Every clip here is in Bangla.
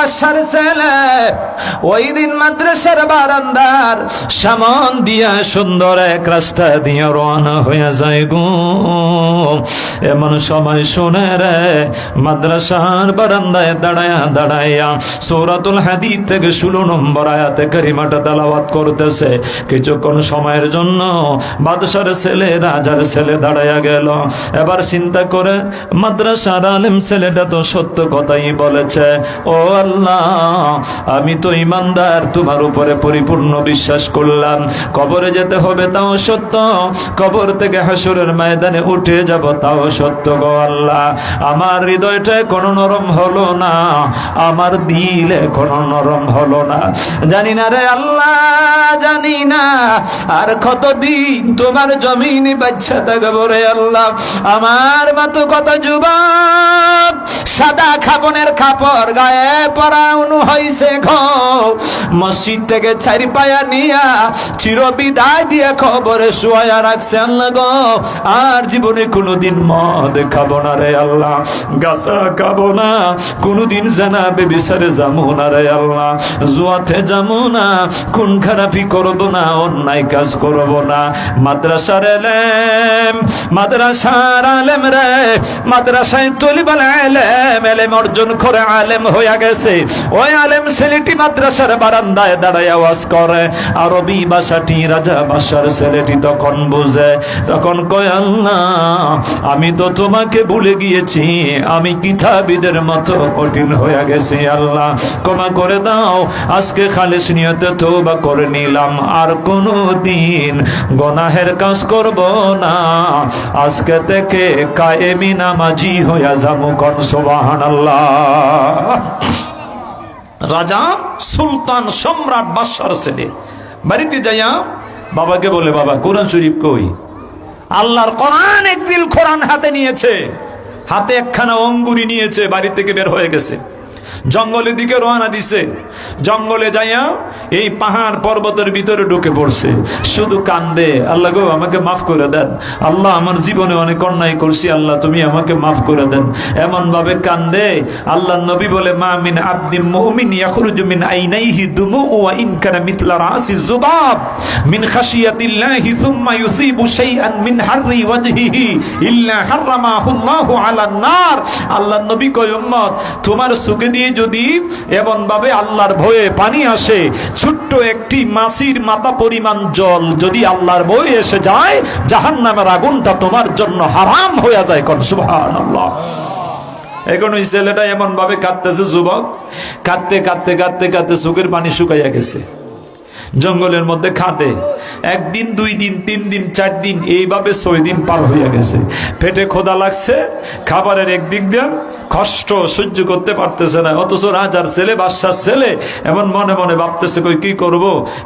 বাদশার ছেলে ওই দিন মাদ্রাসার বারান্দার সামন দিয়া সুন্দর এক রাস্তা দিয়ে রওনা হয়ে যায় গো। এমন সময় শুনে রে মাদ্রাসার বারান্দায় দাঁড়ায়া দাঁড়াইয়া সূরাতুল হাদীদ থেকে 16 নম্বর আয়াতে কারিমাটা তেলাওয়াত করতেছে। কিছুক্ষণ সময়ের জন্য বাদশার ছেলে, রাজার ছেলে দাঁড়ায়া গেল। এবার চিন্তা করে মাদ্রাসার আলেম ছেলেটা তো সত্য কথাই বলেছে। ও আল্লাহ, আমি তো ইমানদার, তোমার উপরে পরিপূর্ণ বিশ্বাস করলাম। কবরে যেতে হবে তাও সত্য, কবর থেকে হাসরের ময়দানে উঠে যাব তাও সত্য গো আল্লাহ। আমার হৃদয়টা কোনো নরম হলো না, আমার দিল কোনো নরম হলো না। জানি না রে আল্লাহ, জানি না আর কতদিন তোমার জমিনে বাচ্চা থাকবো রে আল্লাহ। আমার মতো কত যুবক সাদা খাবনের কাপড় গায়ে পরানো হয়েছে গো, মসজিদ থেকে চারি পায়া নিয়া চির বিদায় দিয়ে খবরে শুয়ায়া রাখছে আল্লাহ গো। আর জীবনে কোনোদিন মদ খাবো না রে আল্লাহ, গাছা খাবো না, কোনোদিন জানা বেবিচারে যাবো না রে আল্লাহ, জুয়াতে যাবো না, খুন খারাপি করবো না, অন্যায় কাজ করবো না। মাদ্রাসার এলেম, মাদ্রাসার আলেম রে, মাদ্রাসায় তলিবাল আলেম, এলেম অর্জন করে আলেম হইয়া গেছে। ওই আলেম ছেলেটি মাদ্রাসার বারান্দায় দাঁড়ায় আওয়াজ করে আরবি ভাষাটি। রাজা বাদশার ছেলেটি তখন বুঝে, তখন কয় আল্লাহ, আমি তো তোমাকে ভুলে গিয়েছি, আমি কিতাবীদের মতো কঠিন হয়ে গেছি, আল্লাহ ক্ষমা করে দাও। আজকে খালিস নিয়তে তওবা করে নিলাম, আর কোনো দিন গুনাহের কাজ করব না। আজকে থেকে কায়েমি নামাজি হইয়া যাবো, কোন সুবহানাল্লাহ। রাজা সুলতান সম্রাট বাদশার ছেলে বাড়িতে যাইয়া বাবাকে বলে, বাবা কোরআন শরীফ কই? আল্লাহর কোরআন, একদিল কোরআন হাতে নিয়েছে, হাতে একখানা অঙ্গুরি নিয়েছে, বাড়ি থেকে বের হয়ে গেছে, জঙ্গলের দিকে রওনা দিছে। জঙ্গলে যাইয়া এই পাহাড় পর্বতের ভিতরে ঢুকে পড়ছে, শুধু কান্দে, আল্লাহ গো আমাকে মাফ করে দেন, আল্লাহ আমার জীবনে অনেক অন্যায় করছি, আল্লাহ তুমি আমাকে মাফ করে দেন। এমন ভাবে কান্দে, আল্লাহ নবী বলে, মা মিন আবদিন মুমিন ইয়াখরুজু মিন আইনাইহি দুমু ওয়া ইন কানা মিথলা রাসি যুবাব মিন খাশিয়াতিল্লাহি সুম্মা ইউসিবু শাইআন মিন হাররি ওয়াজহিহি ইল্লা হারামাহুল্লাহু আলান নার। আল্লাহ নবী কয়, উম্মত তোমার চোখে দিয়ে যদি এমন ভাবে আল্লাহর ভয়ে পানি আসে, ছোট্ট একটি মাছির মাথা পরিমাণ জল যদি আল্লাহর ভয়ে এসে যায়, জাহান্নামের আগুনটা তোমার জন্য হারাম হয়ে যায়, কোন সুবহানাল্লাহ। এখন ওই ছেলেটা এমন ভাবে কাঁদতেছে, যুবক কাঁদতে কাঁদতে কাঁদতে কাঁদতে চোখের পানি শুকাইয়া গেছে। জঙ্গলের মধ্যে খাদে, একদিন, 2 দিন, 3 দিন, 4 দিন, এইভাবে 6 দিন পার হইয়া গেছে। পেটে ক্ষুধা লাগছে, খাবারের একদিক দিয়ে কষ্ট সহ্য করতে পারতেছে না। অথচ রাজার ছেলে, বাদশার ছেলে, এমন মনে মনে ভাবতেছে, কই কি করব,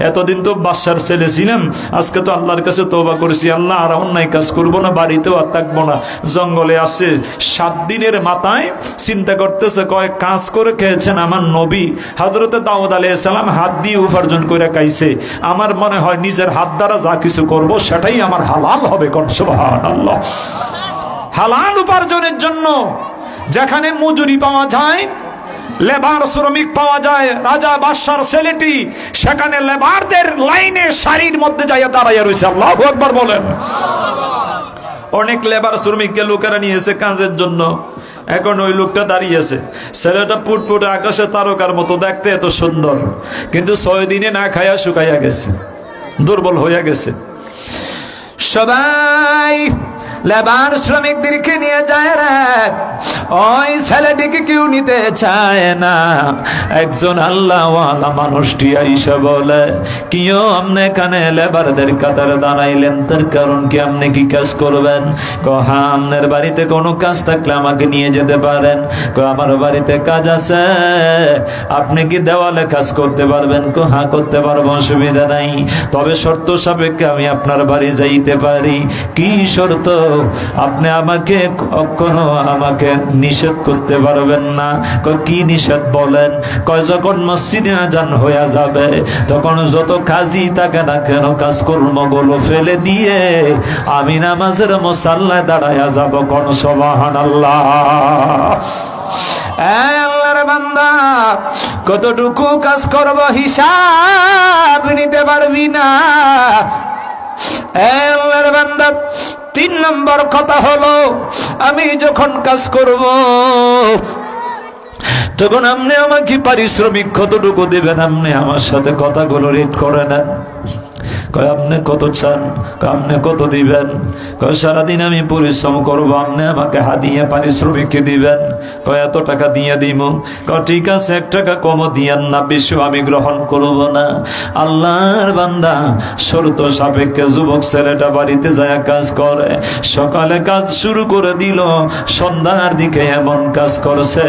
এতদিন তো বাদশার ছেলে ছিলাম, আজকে তো আল্লাহর কাছে তওবা করেছি, আল্লাহ আর অন্যায় কাজ করবো না, বাড়িতেও আর থাকবো না। জঙ্গলে আসে 7 দিনের মাথায় চিন্তা করতেছে, কয় কাজ করে খেয়েছেন আমার নবী হযরতে দাউদ আলাইহিস সালাম, হাত দিয়ে উপার্জন করে খাইছে, আমার মনে হয় নিজের হাত দ্বারা যা কিছু করব সেটাই আমার হালাল হবে, কোন সুবহানাল্লাহ। হালাল উপার্জনের জন্য যেখানে মজুরি পাওয়া যায়, লেবার শ্রমিক পাওয়া যায়, রাজা বাদশার ছেলেটি সেখানে লেবারদের লাইনে সারির মধ্যে যাইয়া দাঁড়াইয়া রয়েছে। আল্লাহু আকবার বলেন। অনেক লেবার শ্রমিককে লোকেরা নিয়েছে কাজের জন্য, এখন ওই লোকটা দাঁড়িয়েছে, ছেলেটা পুটপুটে আকাশে তারকার মতো দেখতে, এত সুন্দর, কিন্তু 6 দিনে না খাইয়া শুকাইয়া গেছে, দুর্বল হইয়া গেছে। সবাই লেবার শ্রমিকদেরকে নিয়ে যায় রে, ওই ছেলেটিকে কেউ নিতে চায় না। একজন আল্লাহওয়ালা মানুষটি আইসা বলে, কিও আপনি এখানে লেবারদের কাতারে দাঁড়াইলেন, তার কারণ কি, আপনি কি কাজ করবেন? হ্যাঁ, আপনার বাড়িতে কোনো কাজ থাকলে আমাকে নিয়ে যেতে পারেন। আমার বাড়িতে কাজ আছে, আপনি কি দেওয়ালে কাজ করতে পারবেন? হ্যাঁ করতে পারবো, অসুবিধা নাই, তবে শর্ত সাপেক্ষে আমি আপনার বাড়ি যাইতে পারি। কি শর্ত? আপনি আমাকে কখনো আমাকে নিষেধ করতে পারবেন না। কি নিষেধ বলেন? যখন মসজিদে আজান হয়ে যাবে, তখন যত কাজই থাকে না কেন, কাজকর্মগুলো ফেলে দিয়ে আমি নামাজের মুসাল্লায় দাঁড়ায়া যাব, কোন সুবহানাল্লাহ। আল্লাহর বান্দা, কতটুকু কাজ করব হিসাব নিতে পারবি না। আল্লাহর বান্দা, 3 নম্বর কথা হলো, আমি যখন কাজ করব তখন আপনি আমাকে পারিশ্রমিক কতটুকু দেবেন, আপনি আমার সাথে কথাগুলো রেট করে নেন। কয় আপনি কত চান? আপনি কত দিবেন? কয় সারাদিন আমি পরিশ্রম করবো, আপনি আমাকে হাদিয়া পারিশ্রমিক দিবেন। কয় এত টাকা দিয়ে দিব। কয় ঠিক আছে, 1 টাকা কমও দিয়েন না, বেশি আমি গ্রহণ করব না। আল্লাহর বান্দা, শর্ত সাপেক্ষে যুবক ছেলেটা বাড়িতে যায় কাজ করে। সকালে কাজ শুরু করে দিল, সন্ধ্যার দিকে এমন কাজ করছে,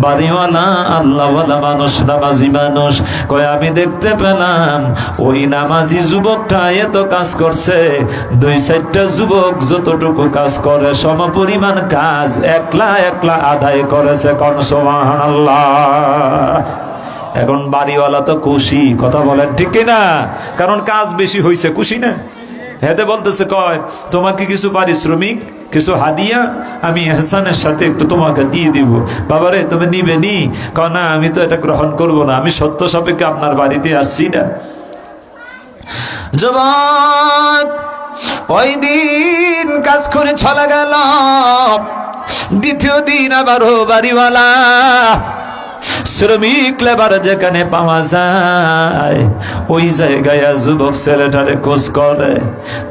বাড়িওয়ালা আল্লাহওয়ালা মানুষ, নামাজি মানুষ। কয় আমি দেখতে পেলাম ওই নামাজি যুবকটা এত কাজ করছে, 2-4টা যুবক যতটুকু কাজ করে সমপরিমাণ কাজ একলা আদায় করেছে। কোন সুবহানাল্লাহ। এখন বাড়িওয়ালা তো খুশি, কথা বলেন ঠিক কিনা? কারণ কাজ বেশি হয়েছে, খুশি না? হেতে বলতেছে, কয় তোমাকে কিছু পারিশ্রমিক, কিছু হাদিয়া আমি এহসানের সাথে একটু তোমাকে দিয়ে দিব। বাবারে তুমি নিবে নি? কয় না, আমি তো এটা গ্রহণ করব না, আমি সত্য সাপেক্ষে আপনার বাড়িতে আসছি না। যুবক ওই দিন কাজ করে চলে গেল। দ্বিতীয় দিন আবারও বাড়িওয়ালা শ্রমিক লেবার যেখানে পাওয়া যায় ওই জায়গায় যুবক ছেলেটারে খোঁজ করে।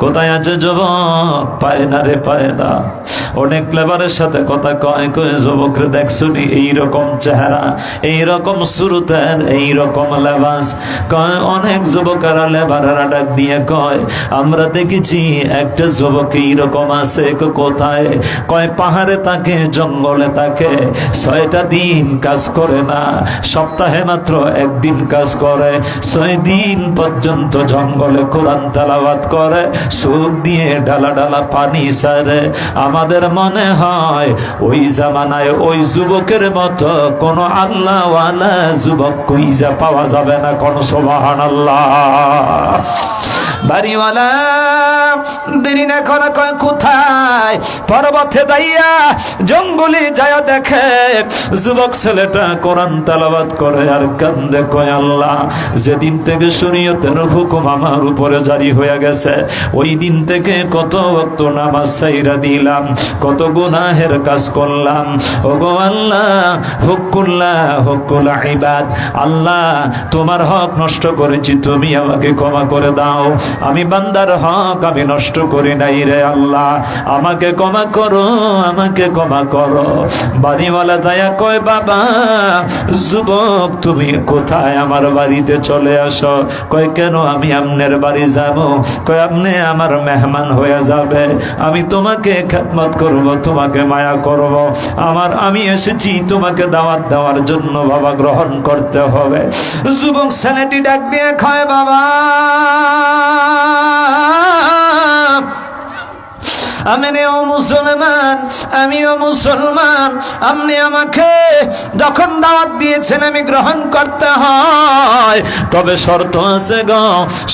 কোথায় আছে যুবক? পায় না রে, পায় না। অনেক লেবারের সাথে কথা কয়, কয় যুবকরে দেখছুনি এইরকম চেহারা, এইরকম সুরতের, এইরকম লেবাস। কয় অনেক যুবকেরা লেবারেরা ডাক দিয়ে কয় আমরা দেখেছি একটা যুবক এইরকম আছে। কোথায়? কয় পাহাড়ে থাকে, জঙ্গলে থাকে, 6টা দিন কাজ করে না, সপ্তাহে মাত্র 1 দিন কাজ করে, 6 দিন পর্যন্ত জঙ্গলে কোরআন তেলাওয়াত করে, চোখ দিয়ে ঢালা ঢালা পানি ছাড়ে। আমাদের মনে হয় ওই জামানায় ওই যুবকের মতো কোন আল্লাহওয়ালা যুবক কইজা পাওয়া যাবে না। কোন সুবহানাল্লাহ। বাড়িওয়ালা দেরি না করে কয় কোথায়? পর্বতে যাইয়া, জঙ্গলে যায়া দেখে যুবক ছেলেটা কোরআন তেলাওয়াত করে আর কান্দে। কয় আল্লাহ, যেদিন থেকে শরীয়তের হুকুম আমার উপরে জারি হয়ে গেছে ওই দিন থেকে কত ওয়াক্ত নামাজ ছাইরা দিলাম, কত গুনাহের কাজ করলাম। ওগো আল্লাহ, হুকুল ইবাদ, আল্লাহ তোমার হক নষ্ট করেছি, তুমি আমাকে ক্ষমা করে দাও। আমি বান্দার হক আমি নষ্ট করি নাই রে আল্লাহ, আমাকে ক্ষমা করো, আমাকে ক্ষমা করো। বাড়িওয়ালা যায়া কয় বাবা যুবক তুমি কোথায়? আমার বাড়িতে চলে আসো। কয় কেন? আমি আপনার বাড়ি যাব। কয় আপনি আমার মেহমান হয়ে যাবে, আমি তোমাকে খেদমত করব, তোমাকে মায়া করব। আমি এসেছি তোমাকে দাওয়াত দেওয়ার জন্য, বাবা গ্রহণ করতে হবে। যুবক ছেলেটি ডাক দিয়ে কয় বাবা আমিও মুসলমান, আমিও মুসলমান, আপনি আমাকে যখন দাওয়াত দিয়েছেন আমি গ্রহণ করতে হয়, তবে শর্ত আছে গো,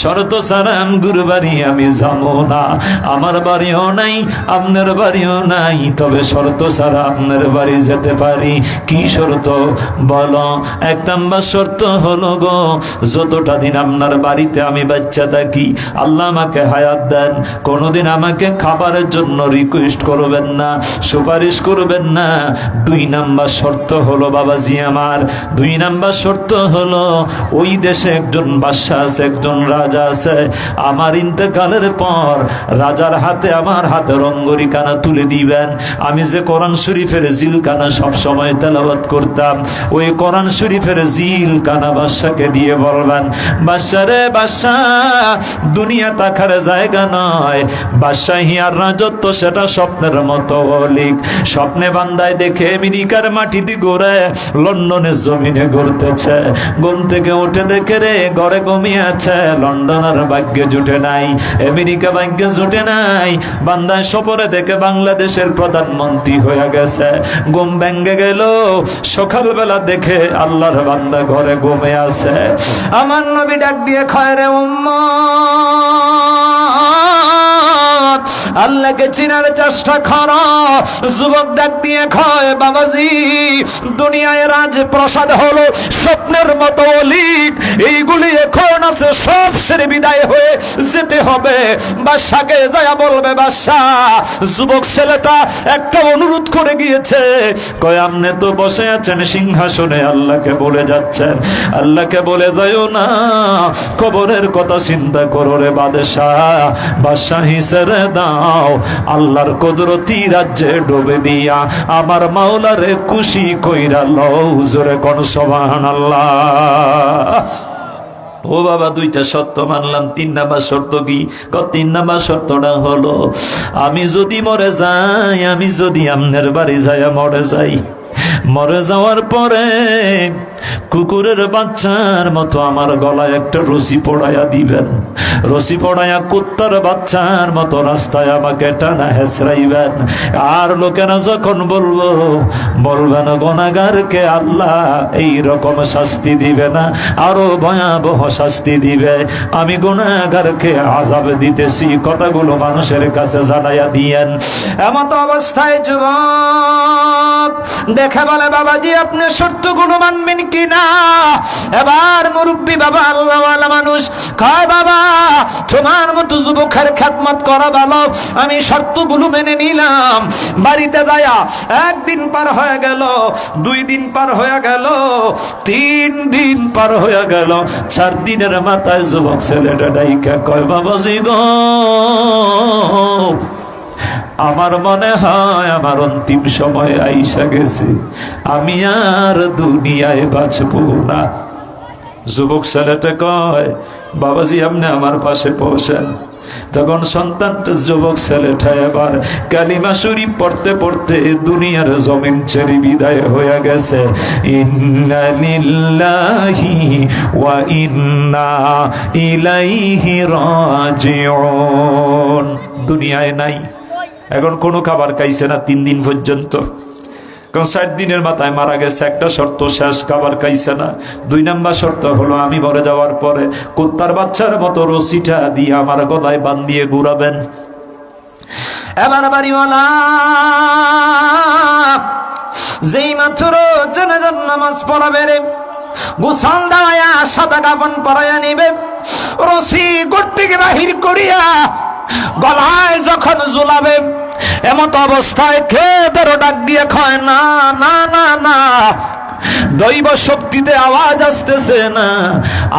শর্ত ছাড়া আমগুর বাড়ি আমি যাবো না। আমার বাড়িও নাই, আপনার বাড়িও নাই, তবে শর্ত ছাড়া আপনার বাড়ি যেতে পারি। কি শর্ত বলো? 1 নম্বর শর্ত হলো গো, যতটা দিন আপনার বাড়িতে আমি বাচ্চা থাকি আল্লাহ আমাকে হায়াত দেন, কোনোদিন আমাকে খাবারের জন্য রিকোয়েস্ট করবেন না, সুপারিশ করবেন না। 2 নম্বর শর্ত হলো বাবাজি আমার, 2 নম্বর শর্ত হলো ওই দেশে একজন বাদশা আছে, একজন রাজা আছে, আমার ইন্তেকালের পর রাজার হাতে আমার হাতে রঙ্গরিকানা তুলে দিবেন। আমি যে কোরআন শরীফের জিলকানা সব সময় তেলাওয়াত করতাম, ওই কোরআন শরীফের জিলকানা বাদশাকে দিয়ে বলবেন বাদশা রে বাদশা, দুনিয়া তাকার জায়গা নয়, বাদশাহী আর রাজত্ব সেটা স্বপ্নের মতো অলিক। স্বপ্নে বান্দায় দেখে আমেরিকার মাটিতে ঘুরে, লন্ডনের জমিনে ঘুরতেছে, ঘুম থেকে উঠে দেখে রে ঘরে ঘুমিয়ে আছে, লন্ডনের ভাগ্যে জুটে নাই, আমেরিকা ভাগ্যে জুটে নাই। বান্দায় সপরে দেখে বাংলাদেশের প্রধানমন্ত্রী হয়ে গেছে, ঘুম ভেঙে গেল। সকালবেলা দেখে আল্লাহর বান্দা ঘরে ঘুমে আছে। আমার নবী ডাক দিয়ে কয় রে উম্মত, আল্লাহকে চিনার চেষ্টা করো। যুবক ডাক দিয়ে কয়, বাবাজি দুনিয়ায় রাজপ্রাসাদ হলো স্বপ্নের মতো অলিক, এইগুলি এখন আছে, সব ছেড়ে বিদায় হয়ে যেতে হবে। বাদশাকে যায়া বলবে, বাদশাহ যুবক ছেলেটা একটা অনুরোধ করে গিয়েছে, কয় আপনি তো বসে আছেন সিংহাসনে, আল্লাহকে বলে যাচ্ছেন, আল্লাহকে বলে যাইও না, কবরের কথা চিন্তা করো রে বাদশাহ, বাদশাহী ছেড়ে দাও, আল্লাহর কুদরতি রাজ্যে ডুবে দিয়া আমার মাওলারে খুশি কইরা লও। জোরে কোন সুবহানাল্লাহ। ও বাবা, দুইটা শর্ত মানলাম, 3 নাম্বার শর্ত কি? 3 নাম্বার শর্তটা হলো, আমি যদি মরে যাই, আমি যদি আমনের বাড়ি যাইয়া মরে যাই, মরে যাওয়ার পরে কুকুরের বাচ্চার মতো আমার গলায় একটা রশি পড়াইয়া দিবেন, রশি পড়াইয়া কুত্তার বাচ্চার মতো রাস্তায় আমাকে টানা হেসরাইবেন। আর লোকেরা যখন বলবেন গুনাহগারকে আল্লাহ এই রকম শাস্তি দিবে না, আরো ভয়াবহ শাস্তি দিবে, আমি গুনাহগারকে আযাব দিতেছি, কথাগুলো মানুষের কাছে জানাইয়া দিয়েন। এমত অবস্থায় যুবক দেখে বলে, বাবাজি আপনি শর্তগুলো মানবেন কিনা? এবার মুরব্বী বাবা আল্লাহওয়ালা মানুষ কয়, বাবা তোমার মতো যুবকের খেদমত করা ভালো, আমি শর্তগুলো মেনে নিলাম। বাড়িতে যায়া 1 দিন পার হয়ে গেল, 2 দিন পার হয়ে গেল, 3 দিন পার হয়ে গেল, 4 দিনের মাথায় যুবক ছেলেটা ডাইকা কয়, বাবাজি গো আমার মনে হয় আমার অন্তিম সময় আইসা গেছে, আমি আর দুনিয়ায় বাঁচবো না। যুবক ছেলেটা কয়, বাবাজি আপনি আমার পাশে বসেন। তখন সন্তানটা যুবক ছেলেটা এবার কালিমা শরীফ পড়তে পড়তে দুনিয়ার জমিন ছেড়ে বিদায় হয়ে গেছে। ইন্না লিল্লাহি ওয়া ইন্না ইলাইহি রাজিউন। দুনিয়ায় নাই, এখন কোনো খাবার খাইছে না 3 দিন পর্যন্ত, কারণ 4 দিনের মাথায় মারা গেছে। একটা শর্ত শেষ, খাবার খাইছে না। 2 নাম্বার শর্ত হলো, আমি মরে যাওয়ার পরে কুত্তার বাচ্চার মতো রশিটা দিয়ে আমার গলায় বান্ধিয়ে ঘুরাবেন। এবার বাড়িওয়ালা যেই মাত্র জানাজার নামাজ পড়াবে রে, গোসল দেওয়া সাদা কাফন পরাইয়া নিবে, রশি গোট থেকে বাহির করিয়া গলায় যখন ঝুলাবে, এমত অবস্থায় খেদেরও ডাক দিয়ে কয়, না না না না, দৈব শক্তিতে আওয়াজ আসতেছে না,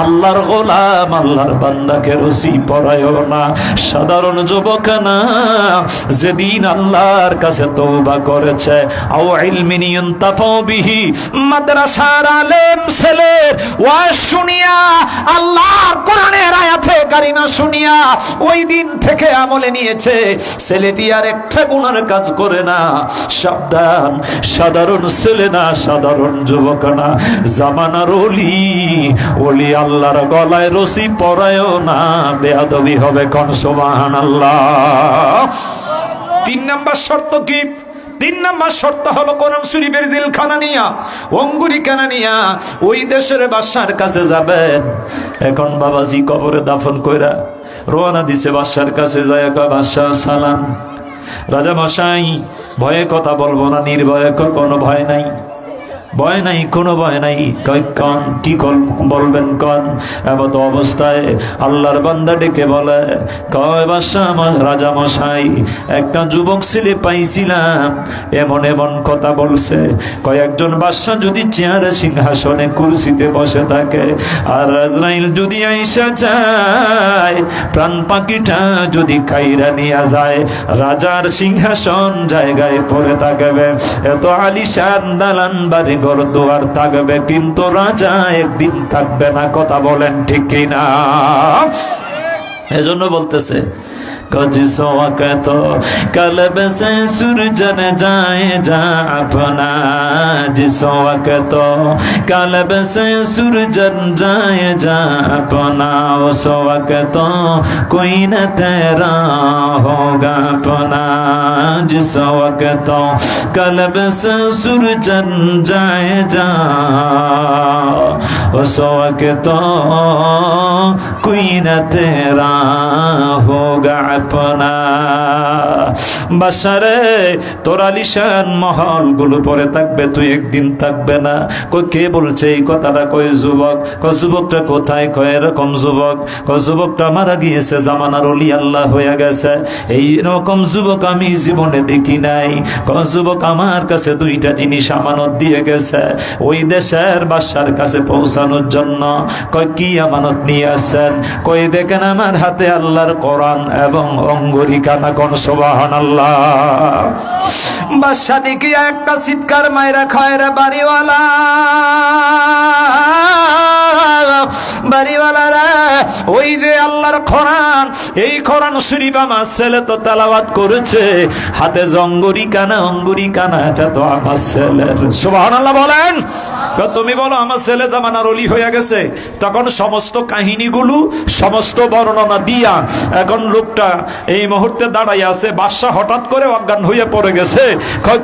আল্লাহর গোলাম আল্লাহর বান্দাকে রশি পরায়ও না। সাধারণ যুবক না, যেদিন আল্লাহর কাছে তওবা করেছে, আও ইলমিন ইনতাফাউ বিহি, মাদ্রাসার আলেম ছেলের ওয়াজ শুনিয়া, আল্লাহর কোরআনের আয়াতে কারিমা শুনিয়া ওই দিন থেকে আমলে নিয়েছে, ছেলেটি আর একটা গুনার কাজ করে না। সাবধান, সাধারণ ছেলে না, সাধারণ যুবক না, জামানার ওলি আল্লাহর গলায় রশি পরায়ও না, বেয়াদবি হবে। কোন সুবহানাল্লাহ। 3 নাম্বার শর্ত কি? 3 নাম্বার শর্ত হলো কোরআন শরীফের জিলখানা নিয়া, অঙ্গুরিখানা নিয়া ওই দেশের বাদশার কাছে যাবেন। এখন বাবাজি কবরে দাফন কইরা রওনা দিছে বাদশার কাছে, যায় কয়, বাদশা সালাম। রাজা মশাই ভয়ে কথা বলবো না, নির্ভয়ে, কোনো ভয় নাই, ভয় নাই, কোনো ভয় নাই। কয় কন, কি বলবেন কন। এমত অবস্থায় আল্লাহর বান্দা ডেকে বলে, কয় বাদশা রাজা মশাই, একটা যুবক ছেলে পাইছিলাম, এমন এমন কথা বলছে। কয়েকজন বাদশা যদি চেয়ারে সিংহাসনে কুরসিতে বসে থাকে, আর আজরাইল যদি আইসা যায়, প্রাণ পাখিটা যদি কাইরা নিয়ে যায়, রাজার সিংহাসন জায়গায় পড়ে থাকবে। এত আলিশান দালান বাড়ি ঘর দুয়ার থাকবে, কিন্তু রাজা একদিন থাকবে না। কথা বলেন ঠিক কিনা? এজন্য বলতেছে, जिस वक्त कलब से सूरजन जाए जा अपना, जिस वक्त कलब से सूरजन जाए जा अपना, उस वक्त कोई न तेरा होगा अपना, जिस वक्त कलब से सूरजन जाए जा उस वक्त कोई न तेरा होगा अपना। বাসারে তোর আলিশান মহল গুলো পরে থাকবে, তুই একদিন থাকবে না। কই কে বলছে এই কথাটা? কই যুবক। কই যুবকটা কোথায়? কই এরকম যুবক। কই যুবকটা মারা গিয়েছে, জামানার ওলি আল্লাহ হয়ে গেছে। এই রকম যুবক আমি জীবনে দেখি নাই। কই যুবক আমার কাছে দুইটা জিনিস আমানত দিয়ে গেছে ওই দেশের বাদশার কাছে পৌঁছানোর জন্য। কই কি আমানত নিয়ে আসেন? কই দেখেন আমার হাতে আল্লাহর কোরআন এবং অঙ্গুরিকানা। কোন সুবহানাল্লাহ। বাদশা দেখিয়া একটা চিৎকার মাইরা খায় রে বাড়িওয়ালা, বাড়িওয়ালা রে, ওই যে আল্লাহর কোরআন, এই কোরআন শরীফ আমার ছেলে তো তেলাওয়াত করেছে, হাতে জঙ্গরি কানা অঙ্গুরি কানা, এটা তো আমার ছেলের। সুবহানাল্লাহ বলেন। তুমি বলো আমার ছেলে জামানার ওলি হয়ে গেছে। তখন সমস্ত কাহিনীগুলো সমস্ত বর্ণনা দিয়া এখন লোকটা এই মুহূর্তে দাঁড়াই আছে। বাদশা হঠাৎ করে অজ্ঞান হয়ে পড়ে গেছে।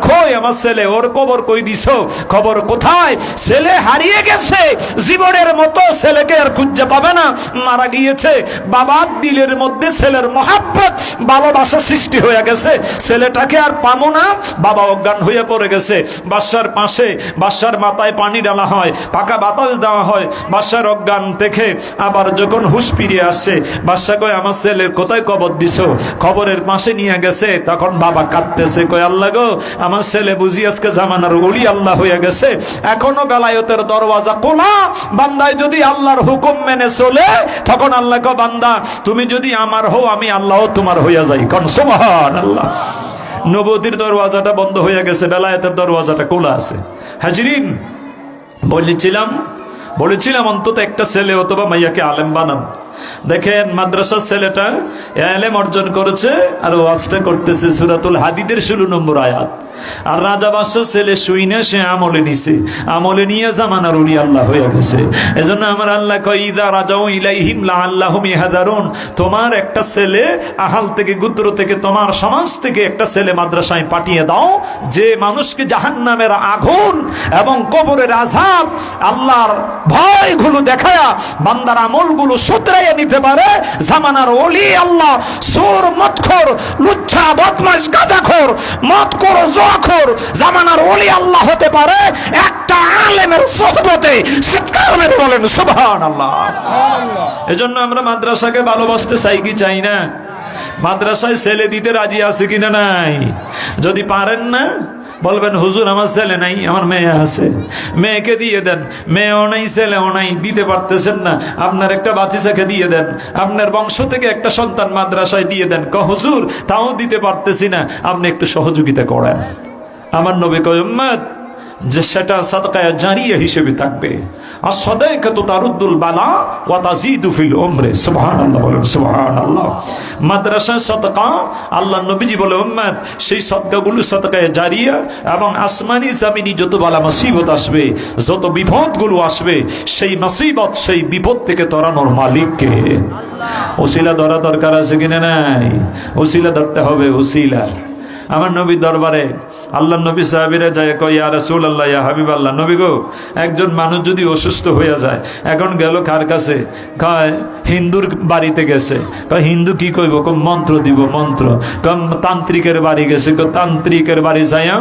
কই আমার ছেলে, ওর খবর কই দিছো? খবর কোথায়? ছেলে হারিয়ে গেছে, জীবনের মতো ছেলেকে আর খুঁজে পাবে না, মারা গিয়েছে। বাবার দিলের মধ্যে ছেলের মহাব্বত ভালোবাসা সৃষ্টি হয়ে গেছে, ছেলেটাকে আর পাবো না। বাবা অজ্ঞান হয়ে পড়ে গেছে। বাদশার পাশে বাদশার মাথায় পানি ডালা হয়, পাকা বাতাস দেওয়া হয়। বাদশার অজ্ঞান দেখে আবার যখন হুঁশ ফিরিয়ে আসছে, বাদশা কয় আমার ছেলের কোথায় কবর দিছো? খবরের পাশে নিয়ে গেছে। তখন বাবা কাঁদতেছে, কয় আল্লাহ গো, আমার ছেলে বুঝি আজকে জামানার ওলি আল্লাহ হয়ে গেছে। এখনো বেলায়েতের দরওয়াজা খোলা। বান্দায় যদি আল্লাহর হুকুম মেনে চলে, তখন আল্লাহ কয় বান্দা তুমি যদি আমার হও, আমি আল্লাহ তোমার হইয়া যাই। কোন সুবহানাল্লাহ। নবুয়তির দরওয়াজাটা বন্ধ হয়ে গেছে, বেলায়েতের দরওয়াজাটা খোলা আছে। হাজিরিন, বলেছিলাম অন্তত একটা ছেলে অথবা মাইয়াকে আলেম বানান। দেখেন মাদ্রাসার ছেলেটা ইলম অর্জন করেছে আর ওয়াজটা করতেছে সূরাতুল হাদিদের 16 নম্বর আয়াত। আর রাজা বাদশার ছেলে শুইনা সে আমলে নিছে, আমলে নিয়ে জামানার ওলি আল্লাহ হয়ে গেছে। এজন্য আমার আল্লাহ কয় ইযা রাজাউ ইলাইহিম লাআল্লাহুম ইয়াহদারুন। তোমার একটা ছেলে আহাল থেকে গোত্র থেকে তোমার সমাজ থেকে একটা ছেলে মাদ্রাসায় পাঠিয়ে দাও, যে মানুষকে জাহান্নামের আগুন এবং কবরের আযাব আল্লাহর ভয়গুলো দেখায়া বান্দার আমলগুলো শুধরাইয়া নিতে পারে। জামানার ওলি আল্লাহ সুর মদখোর লুচ্ছা বদমাশ গাঁজাখোর মদখোর জোয়াখোর জামানার ওলি আল্লাহ হতে পারে একটা আলেমের সোহবতে। চিৎকার মেরে বলেন সুবহানাল্লাহ। এজন্য আমরা মাদ্রাসাকে ভালোবাসতে চাই কি চাই না? মাদ্রাসায় ছেলে দিতে রাজি আছে কিনা নাই? যদি পারেন না বলবেন হুজুর আমার ছেলে নাই, আমার মেয়ে আছে, মেয়েকে দিয়ে দেন। মেয়েও নাই, ছেলেও নাই, দিতে পারতেছেন না, আপনার একটা বাতিসাকে দিয়ে দেন, আপনার বংশ থেকে একটা সন্তান মাদ্রাসায় দিয়ে দেন। হুজুর তাও দিতে পারতেছি না, আপনি একটু সহযোগিতা করেন। আমার নবী কয় উম্মত যে সেটা সাদকায়ে জারিয়া হিসেবে থাকবে। আর সাদাকাতু তারুদ্দুল বালা ওয়া তাজিদু ফিল উমরি। সুবহানাল্লাহ বলেন সুবহানাল্লাহ। মাদ্রাসা সাদকা, আল্লাহ নবীজি বলে উম্মত সেই সাদকাগুলো সাদকায়ে জারিয়া, এবং আসমানি জামিনি যত বালা মুসিবত আসবে, যত বিপদগুলো আসবে, সেই মুসিবত সেই বিপদ থেকে তরানোর মালিক কে? ওসিলা ধরা দরকার আছে কিনা নাই? ওসিলা ধরতে হবে, ওসিলা। আমার নবীর দরবারে আল্লাহ নবী সাহাবীরা যায়, কয় ইয়া রাসূলুল্লাহ, ইয়া হাবিবাল্লাহ, নবী গো, একজন মানুষ যদি অসুস্থ হয়ে যায়, এখন গেল কার কাছে? কয় হিন্দুর বাড়িতে গেছে। কয় হিন্দু কি কইব? মন্ত্র দিব, মন্ত্র। তান্ত্রিকের বাড়ি গেছে, তান্ত্রিকের বাড়ি যাইয়া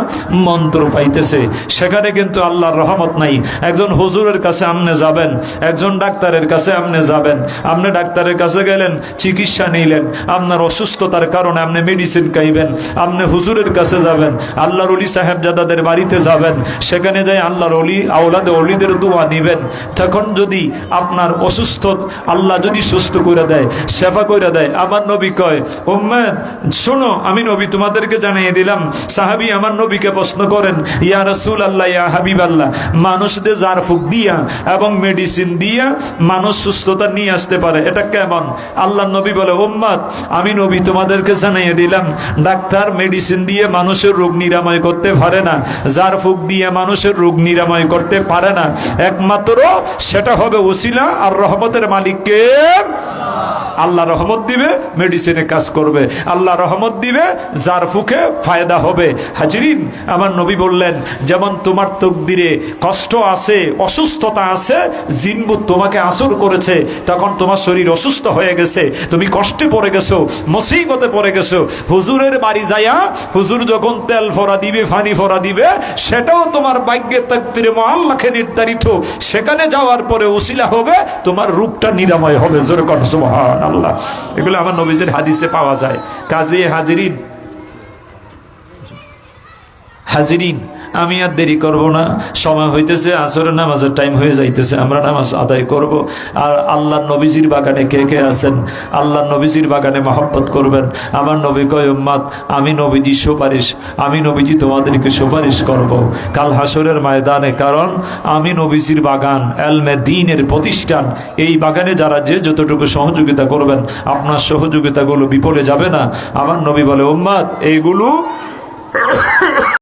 মন্ত্র পাইতেছে। সেখানে কিন্তু আল্লাহর রহমত নাই। একজন হুজুরের কাছে আপনি যাবেন, একজন ডাক্তারের কাছে আপনি যাবেন, আপনি ডাক্তারের কাছে গেলেন, চিকিৎসা নিলেন, আপনার অসুস্থতার কারণে আপনি মেডিসিন খাইবেন, আপনি হুজুরের কাছে যাবেন, আল্লাহর ওলি সাহেবজাদাদের বাড়িতে যাবেন, সেখানে যাই আল্লাহর ওলি আওলাদে ওলিদের দোয়া নিবেন। তখন যদি আপনার অসুস্থ আল্লাহ যদি সুস্থ করে দেয়, শেফা করে দেয়, আমার নবী কয় উম্মত শোনো, আমি নবী তোমাদেরকে জানিয়ে দিলাম। সাহাবী আমার নবীকে প্রশ্ন করেন, ইয়া রাসূলুল্লাহ, ইয়া হাবিবাল্লাহ, মানুষদের জার ফুক দিয়া এবং মেডিসিন দিয়া মানুষ সুস্থতা নিয়ে আসতে পারে, এটা কেমন? আল্লাহ নবী বলে উম্মত আমি নবী তোমাদেরকে জানিয়ে দিলাম, ডাক্তার মেডিসিন দিয়ে মানুষের রোগ নিরাময় করতে পারে না, জার ফুক দিয়ে মানুষের রোগ নিরাময় করতে পারে না। একমাত্র সেটা হবে ওসিলা আর রহমতের মালিককে আল্লাহ রহমত দিবে, মেডিসিনে কাজ করবে। আল্লাহ রহমত দিবে, যার ফুকে ফায়দা হবে। হাজিরিন, আমার নবী বললেন, যেমন তোমার তকদিরে কষ্ট আছে, অসুস্থতা আছে, জিনবুত তোমাকে আসর করেছে, তখন তোমার শরীর অসুস্থ হয়ে গেছে, তুমি কষ্টে পড়ে গেছো, মুসিবতে পড়ে গেছো, হুজুরের বাড়ি যাইয়া হুজুর যখন তেল ফোড়া দিবে, ফানি ফোড়া দিবে, সেটাও তোমার ভাগ্যের তাকদিরে মুআল্লাকে নির্ধারিত। সেখানে যাওয়ার পরে উসিলা হবে, তোমার রূপটা নিরাময় হবে। জোরে কর সুবহানাল্লাহ। এগুলো আমার নবীজির হাদিসে পাওয়া যায়। কাজী হাজিরিন, আমি আর দেরি করব না, সময় হইতেছে, আসরের নামাজের টাইম হয়ে যাইতেছে, আমরা নামাজ আদায় করব। আর আল্লাহ নবীজির বাগানে কে কে আছেন? আল্লাহ নবীজির বাগানে মহব্বত করবেন। আমার নবী কয়, উম্মত, আমি নবীজি সুপারিশ, আমি নবীজি তোমাদেরকে সুপারিশ করব কাল হাসরের ময়দানে। কারণ আমি নবীজির বাগান, এলমে দ্বীনের প্রতিষ্ঠান। এই বাগানে যারা যে যতটুকু সহযোগিতা করবেন, আপনার সহযোগিতাগুলো বিপদে যাবে না। আমার নবী বলে, উম্মত, এইগুলো